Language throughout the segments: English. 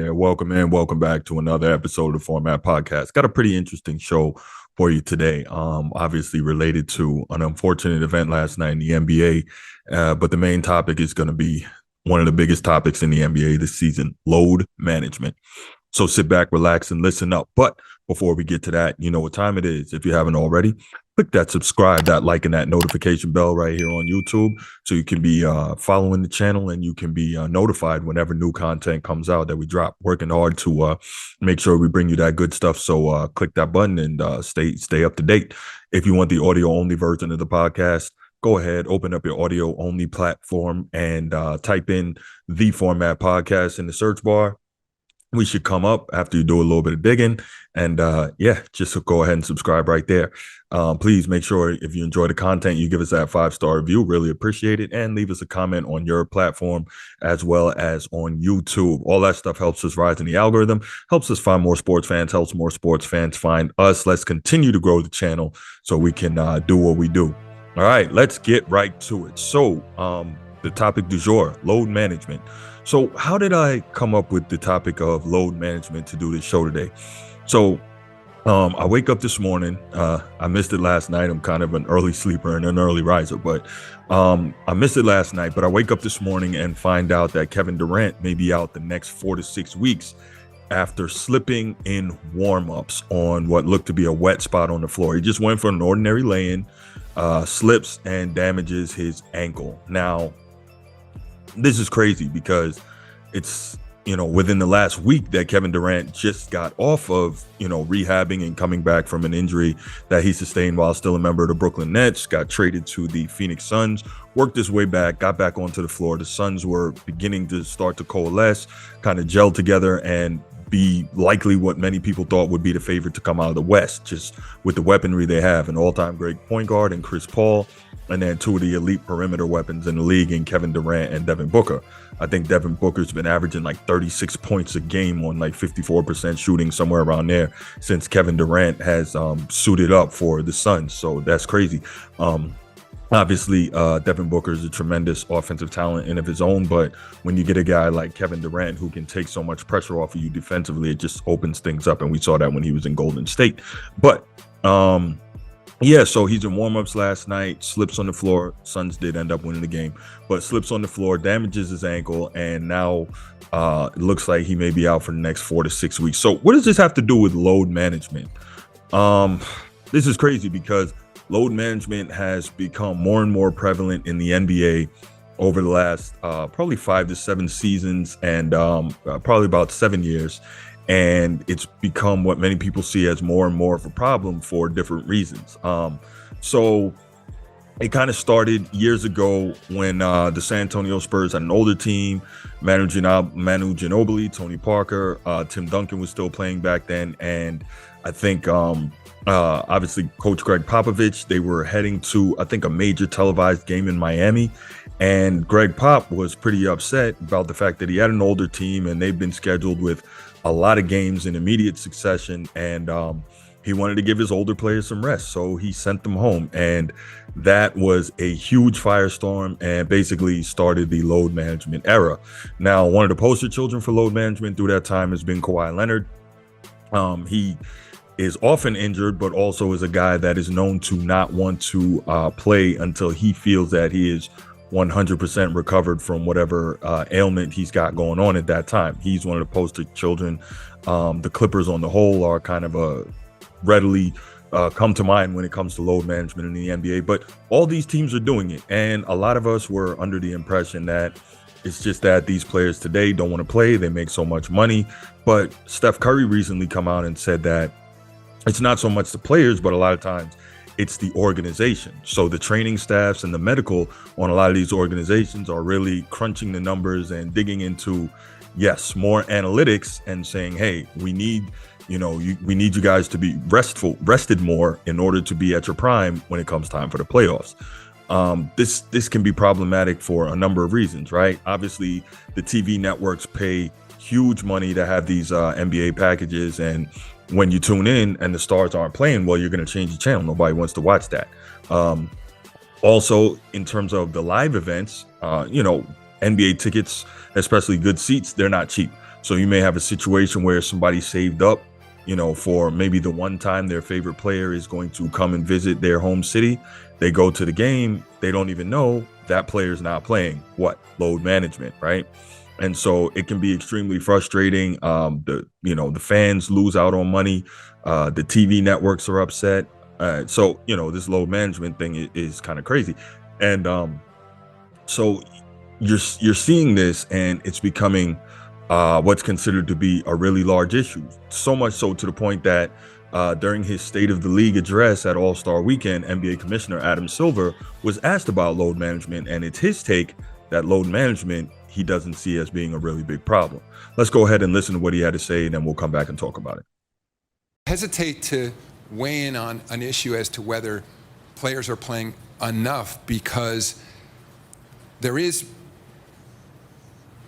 there. Welcome in. Welcome back to another episode of the Format Podcast. Got a pretty interesting show for you today. Obviously related to an unfortunate event last night in the NBA. But the main topic is going to be one of the biggest topics in the NBA this season, load management. So sit back, relax, and listen up. But before we get to that, you know what time it is. If you haven't already, click that subscribe, that like, and that notification bell right here on YouTube so you can be following the channel and you can be notified whenever new content comes out that we drop. Working hard to make sure we bring you that good stuff. So click that button and stay up to date. If you want the audio only version of the podcast, go ahead, open up your audio only platform and type in the Format Podcast in the search bar. We should come up after you do a little bit of digging. And just go ahead and subscribe right there. Please make sure if you enjoy the content, you give us that 5-star review. Really appreciate it. And leave us a comment on your platform as well as on YouTube. All that stuff helps us rise in the algorithm, helps us find more sports fans, helps more sports fans find us. Let's continue to grow the channel so we can do what we do. All right, let's get right to it. So the topic du jour, load management. So how did I come up with the topic of load management to do this show today? So I wake up this morning. I missed it last night. I'm kind of an early sleeper and an early riser, but I missed it last night. But I wake up this morning and find out that Kevin Durant may be out the next 4 to 6 weeks after slipping in warm-ups on what looked to be a wet spot on the floor. He just went for an ordinary lay-in, slips and damages his ankle. Now, this is crazy because it's, within the last week that Kevin Durant just got off of, rehabbing and coming back from an injury that he sustained while still a member of the Brooklyn Nets, got traded to the Phoenix Suns, worked his way back, got back onto the floor. The Suns were beginning to start to coalesce, kind of gel together and be likely what many people thought would be the favorite to come out of the West, just with the weaponry they have, an all-time great point guard in Chris Paul, and then two of the elite perimeter weapons in the league in Kevin Durant and Devin Booker. I think Devin Booker's been averaging like 36 points a game on like 54% shooting, somewhere around there, since Kevin Durant has suited up for the Suns. So that's crazy. Obviously, Devin Booker is a tremendous offensive talent in of his own, but when you get a guy like Kevin Durant who can take so much pressure off of you defensively, it just opens things up, and we saw that when he was in Golden State. But so he's in warm-ups last night, slips on the floor. Suns did end up winning the game, but slips on the floor, damages his ankle, and now it looks like he may be out for the next 4 to 6 weeks. So what does this have to do with load management? This is crazy because load management has become more and more prevalent in the NBA over the last probably 5 to 7 seasons and probably about 7 years. And it's become what many people see as more and more of a problem for different reasons. So it kind of started years ago when the San Antonio Spurs had an older team, Manu Ginobili, Tony Parker, Tim Duncan was still playing back then. And I think obviously Coach Greg Popovich, they were heading to, I think, a major televised game in Miami. And Greg Pop was pretty upset about the fact that he had an older team and they've been scheduled with a lot of games in immediate succession. And he wanted to give his older players some rest. So he sent them home. And that was a huge firestorm and basically started the load management era. Now, one of the poster children for load management through that time has been Kawhi Leonard. He is often injured, but also is a guy that is known to not want to play until he feels that he is 100% recovered from whatever ailment he's got going on at that time. He's one of the poster children. The Clippers on the whole are kind of readily come to mind when it comes to load management in the NBA, but all these teams are doing it. And a lot of us were under the impression that it's just that these players today don't want to play. They make so much money. But Steph Curry recently come out and said that it's not so much the players, but a lot of times it's the organization. So the training staffs and the medical on a lot of these organizations are really crunching the numbers and digging into, yes, more analytics and saying, hey, we need you guys to be rested more in order to be at your prime when it comes time for the playoffs. This can be problematic for a number of reasons, right? Obviously, the TV networks pay huge money to have these NBA packages, and when you tune in and the stars aren't playing, well, you're going to change the channel. Nobody wants to watch that. Also, in terms of the live events, NBA tickets, especially good seats, they're not cheap. So you may have a situation where somebody saved up, for maybe the one time their favorite player is going to come and visit their home city. They go to the game. They don't even know that player is not playing. What? Load management, right? And so it can be extremely frustrating. The fans lose out on money. The TV networks are upset. So this load management thing is kind of crazy. And so you're seeing this, and it's becoming what's considered to be a really large issue. So much so to the point that during his State of the League address at All-Star Weekend, NBA Commissioner Adam Silver was asked about load management, and it's his take that load management he doesn't see as being a really big problem. Let's go ahead and listen to what he had to say, and then we'll come back and talk about it. I hesitate to weigh in on an issue as to whether players are playing enough, because there is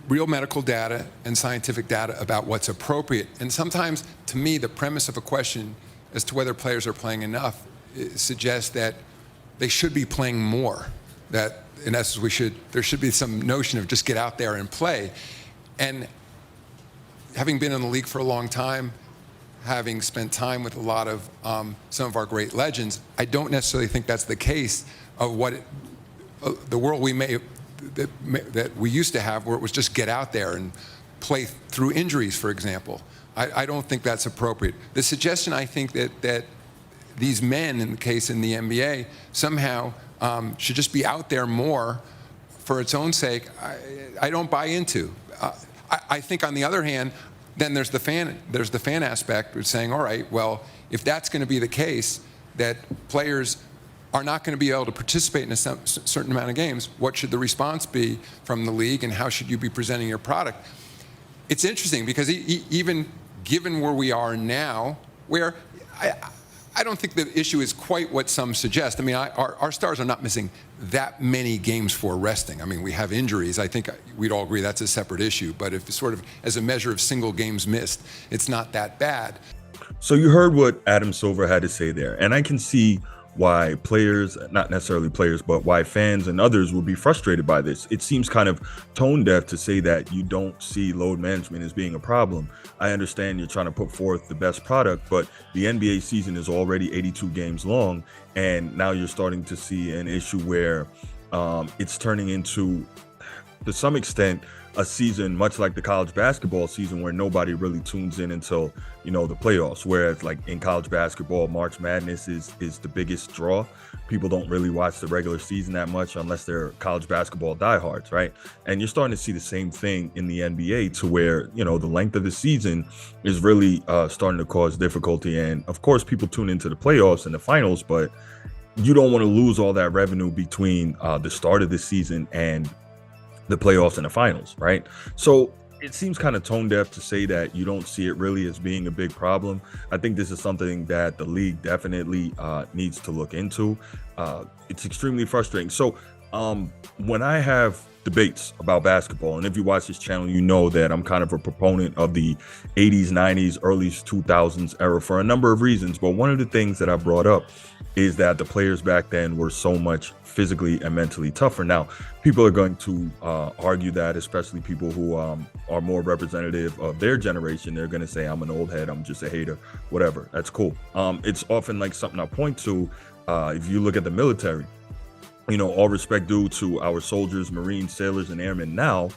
real medical data and scientific data about what's appropriate. And sometimes, to me, the premise of a question as to whether players are playing enough suggests that they should be playing more. That, in essence, there should be some notion of just get out there and play. And having been in the league for a long time, having spent time with a lot of some of our great legends, I don't necessarily think that's the case of the world that we used to have, where it was just get out there and play through injuries, for example. I don't think that's appropriate. The suggestion, I think, that these men, in the case in the NBA, somehow should just be out there more for its own sake, I don't buy into. I think, on the other hand, then there's the fan aspect of saying, all right, well, if that's going to be the case, that players are not going to be able to participate in a certain amount of games, what should the response be from the league, and how should you be presenting your product? It's interesting, because even given where we are now, where I don't think the issue is quite what some suggest. I mean, our stars are not missing that many games for resting. I mean, we have injuries. I think we'd all agree that's a separate issue. But if sort of as a measure of single games missed, it's not that bad. So you heard what Adam Silver had to say there. And I can see why players, not necessarily players, but why fans and others will be frustrated by this. It seems kind of tone deaf to say that you don't see load management as being a problem. I understand you're trying to put forth the best product, but the NBA season is already 82 games long, and now you're starting to see an issue where it's turning into, to some extent, a season much like the college basketball season, where nobody really tunes in until the playoffs, whereas like in college basketball, March Madness is the biggest draw. People don't really watch the regular season that much unless they're college basketball diehards, right? And you're starting to see the same thing in the NBA, to where the length of the season is really starting to cause difficulty. And of course, people tune into the playoffs and the finals, but you don't want to lose all that revenue between the start of the season and the playoffs and the finals, right? So it seems kind of tone deaf to say that you don't see it really as being a big problem. I think this is something that the league definitely needs to look into. It's extremely frustrating. So when I have debates about basketball, and if you watch this channel, you know that I'm kind of a proponent of the 80s, 90s, early 2000s era for a number of reasons. But one of the things that I brought up is that the players back then were so much physically and mentally tougher. Now, people are going to argue that, especially people who are more representative of their generation. They're going to say, I'm an old head, I'm just a hater, whatever. That's cool. It's often like something I point to. If you look at the military, all respect due to our soldiers, Marines, sailors, and airmen now,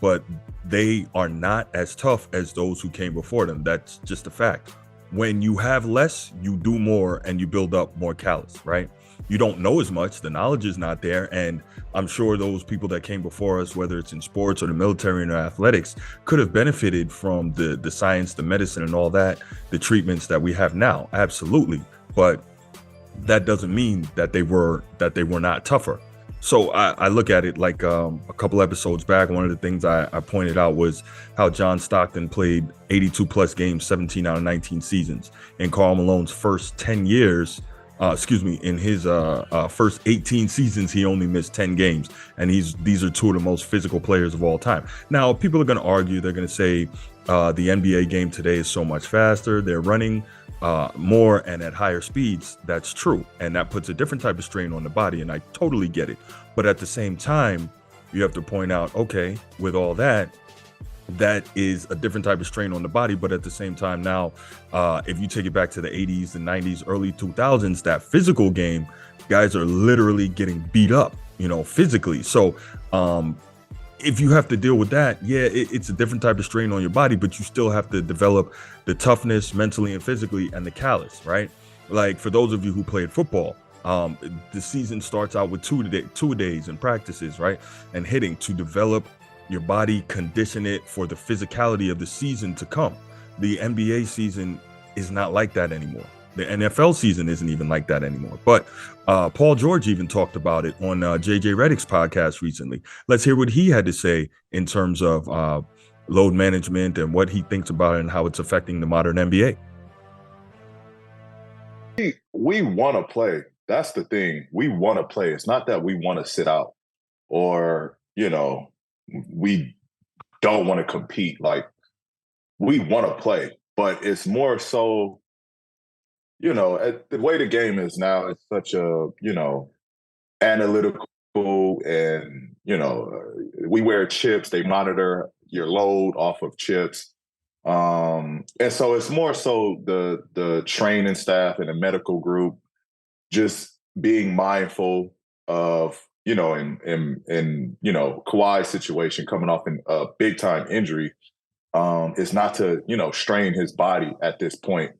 but they are not as tough as those who came before them. That's just a fact. When you have less, you do more and you build up more callous, right? You don't know as much, the knowledge is not there. And I'm sure those people that came before us, whether it's in sports or the military or athletics, could have benefited from the science, the medicine, and all that, the treatments that we have now. Absolutely. But that doesn't mean that they were not tougher. So I look at it like a couple episodes back, one of the things I pointed out was how John Stockton played 82 plus games, 17 out of 19 seasons. In Karl Malone's first 10 years, in his first 18 seasons, he only missed 10 games. And these are two of the most physical players of all time. Now, people are going to argue, they're going to say the NBA game today is so much faster. They're running more and at higher speeds. That's true. And that puts a different type of strain on the body. And I totally get it. But at the same time, you have to point out, okay, with all that, that is a different type of strain on the body. But at the same time now, if you take it back to the 80s and 90s, early 2000s, that physical game, guys are literally getting beat up, physically. So if you have to deal with that, yeah, it's a different type of strain on your body, but you still have to develop the toughness mentally and physically and the callus, right? Like for those of you who played football, the season starts out with two days and practices, right? And hitting to develop your body, condition it for the physicality of the season to come. The NBA season is not like that anymore. The NFL season isn't even like that anymore. But Paul George even talked about it on JJ Redick's podcast recently. Let's hear what he had to say in terms of load management and what he thinks about it and how it's affecting the modern NBA. We want to play. That's the thing. We want to play. It's not that we want to sit out or, we don't want to compete. Like, we want to play, but it's more so, the way the game is now, it's such a, analytical and, we wear chips. They monitor your load off of chips. And so it's more so the training staff and the medical group just being mindful of, in Kawhi's situation coming off a big time injury, is not to, strain his body at this point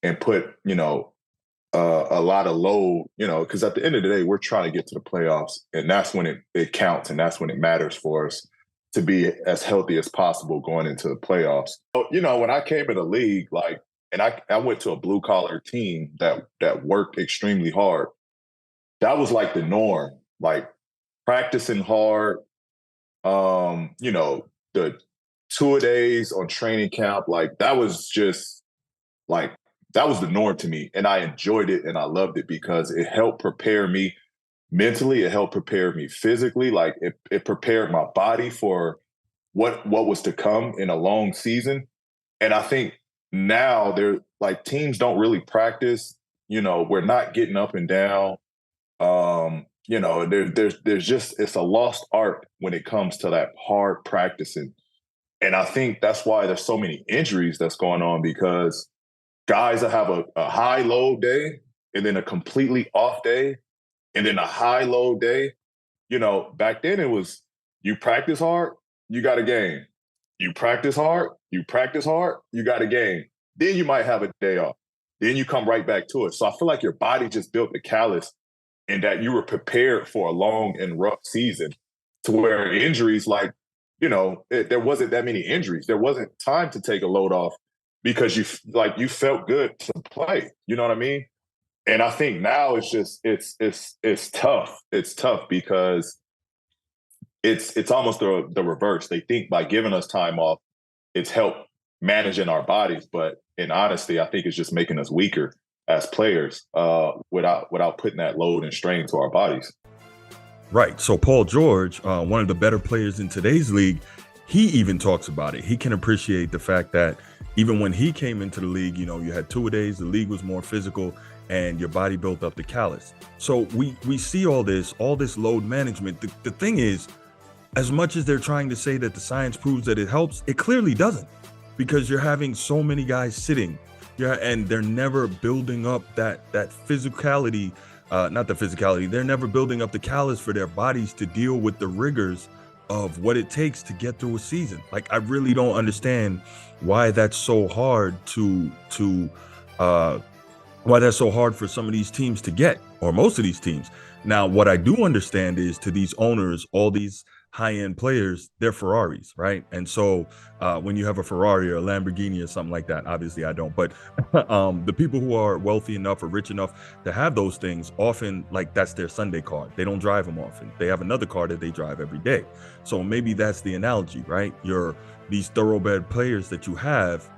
and put, a lot of load, because at the end of the day, we're trying to get to the playoffs, and that's when it counts, and that's when it matters for us to be as healthy as possible going into the playoffs. So, when I came in the league, and I went to a blue collar team that worked extremely hard. That was like the norm, like practicing hard, the 2-a-days on training camp, like that was just like, that was the norm to me. And I enjoyed it and I loved it because it helped prepare me mentally. It helped prepare me physically. Like it prepared my body for what was to come in a long season. And I think now they're like, teams don't really practice, we're not getting up and down. There's just, it's a lost art when it comes to that hard practicing. And I think that's why there's so many injuries that's going on, because guys that have a high load day and then a completely off day and then a high load day, back then it was, you practice hard, you got a game. You practice hard, you got a game. Then you might have a day off. Then you come right back to it. So I feel like your body just built the callus and that you were prepared for a long and rough season, to where injuries, there wasn't that many injuries. There wasn't time to take a load off because you felt good to play. You know what I mean? And I think now it's just, it's tough. It's tough because it's almost the reverse. They think by giving us time off, it's helped managing our bodies. But in honesty, I think it's just making us weaker as players without putting that load and strain to our bodies. Right. So Paul George, one of the better players in today's league, he even talks about it. He can appreciate the fact that even when he came into the league, you had 2-a-days, the league was more physical, and your body built up the callus. So we see all this load management. The thing is, as much as they're trying to say that the science proves that it helps, it clearly doesn't, because you're having so many guys sitting, and they're never building up that physicality. Not the physicality, they're never building up the callus for their bodies to deal with the rigors of what it takes to get through a season. Like, I really don't understand why that's so hard why that's so hard for some of these teams to get, or most of these teams. Now, what I do understand is, to these owners, all these high-end players, they're Ferraris, right? And so when you have a Ferrari or a Lamborghini or something like that, obviously I don't, but the people who are wealthy enough or rich enough to have those things, often, like, that's their Sunday car. They don't drive them often. They have another car that they drive every day. So maybe that's the analogy, right? These thoroughbred players that you have,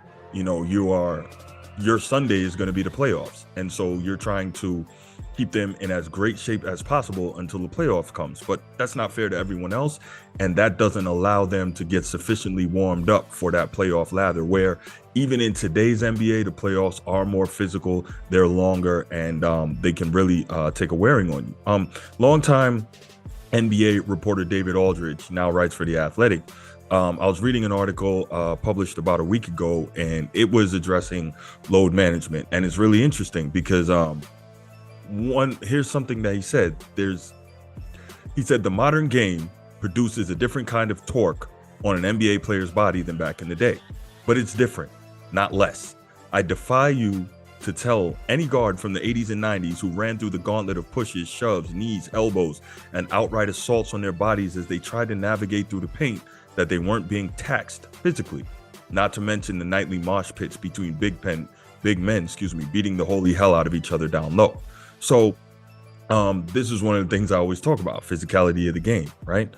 your Sunday is going to be the playoffs. And so you're trying to keep them in as great shape as possible until the playoff comes. But that's not fair to everyone else. And that doesn't allow them to get sufficiently warmed up for that playoff lather, where even in today's NBA, the playoffs are more physical, they're longer, and they can really take a wearing on you. Longtime NBA reporter David Aldridge now writes for The Athletic. I was reading an article published about a week ago, and it was addressing load management, and it's really interesting because here's something that he said. He said the modern game produces a different kind of torque on an NBA player's body than back in the day, but it's different, not less. I defy you to tell any guard from the 80s and 90s who ran through the gauntlet of pushes, shoves, knees, elbows, and outright assaults on their bodies as they tried to navigate through the paint that they weren't being taxed physically. Not to mention the nightly mosh pits between big men, beating the holy hell out of each other down low. So this is one of the things I always talk about, physicality of the game, right?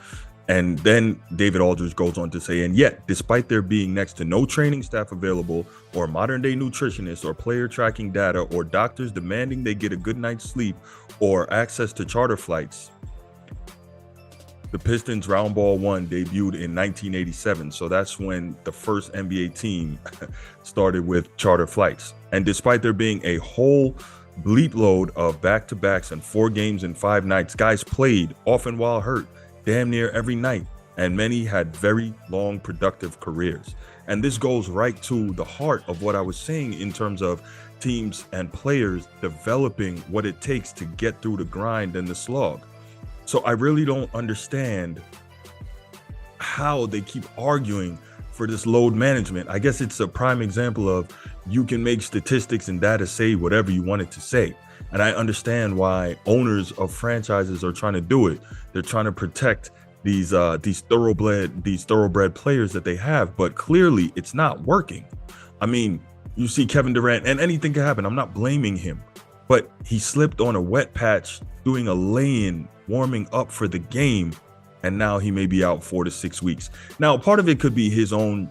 And then David Aldridge goes on to say, and yet, despite there being next to no training staff available, or modern day nutritionists, or player tracking data, or doctors demanding they get a good night's sleep, or access to charter flights, the Pistons Round Ball 1 debuted in 1987. So that's when the first NBA team started with charter flights. And despite there being a whole bleep load of back-to-backs and 4 games in 5 nights, guys played, often while hurt, damn near every night, and many had very long productive careers. And this goes right to the heart of what I was saying in terms of teams and players developing what it takes to get through the grind and the slog. So I really don't understand how they keep arguing for this load management. I guess it's a prime example of you can make statistics and data say whatever you want it to say. And I understand why owners of franchises are trying to do it. They're trying to protect these thoroughbred players that they have, but clearly it's not working. I mean, you see Kevin Durant, and anything can happen. I'm not blaming him, but he slipped on a wet patch doing a lay-in, warming up for the game, and now he may be out 4 to 6 weeks. Now, part of it could be his own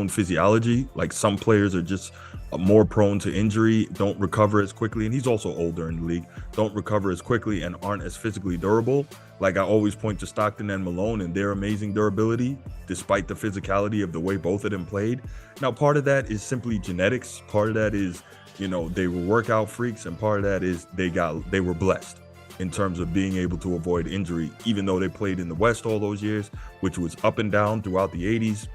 physiology. Like some players are just more prone to injury, don't recover as quickly, and he's also older in the league, don't recover as quickly and aren't as physically durable. Like I always point to Stockton and Malone and their amazing durability, despite the physicality of the way both of them played. Now, part of that is simply genetics. Part of that is, they were workout freaks, and part of that is they were blessed in terms of being able to avoid injury, even though they played in the West all those years, which was up and down throughout the 80s.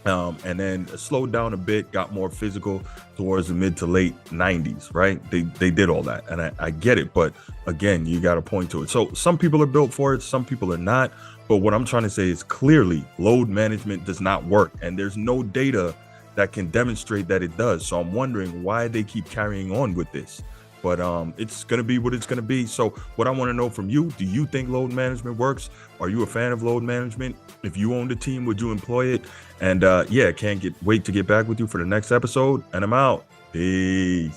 And then slowed down a bit, got more physical towards the mid to late 90s, right? They did all that, and I get it, but again, you got to point to it. So some people are built for it, some people are not, but what I'm trying to say is clearly load management does not work, and there's no data that can demonstrate that it does. So I'm wondering why they keep carrying on with this. But it's going to be what it's going to be. So what I want to know from you, do you think load management works? Are you a fan of load management? If you owned a team, would you employ it? And can't wait to get back with you for the next episode. And I'm out. Peace.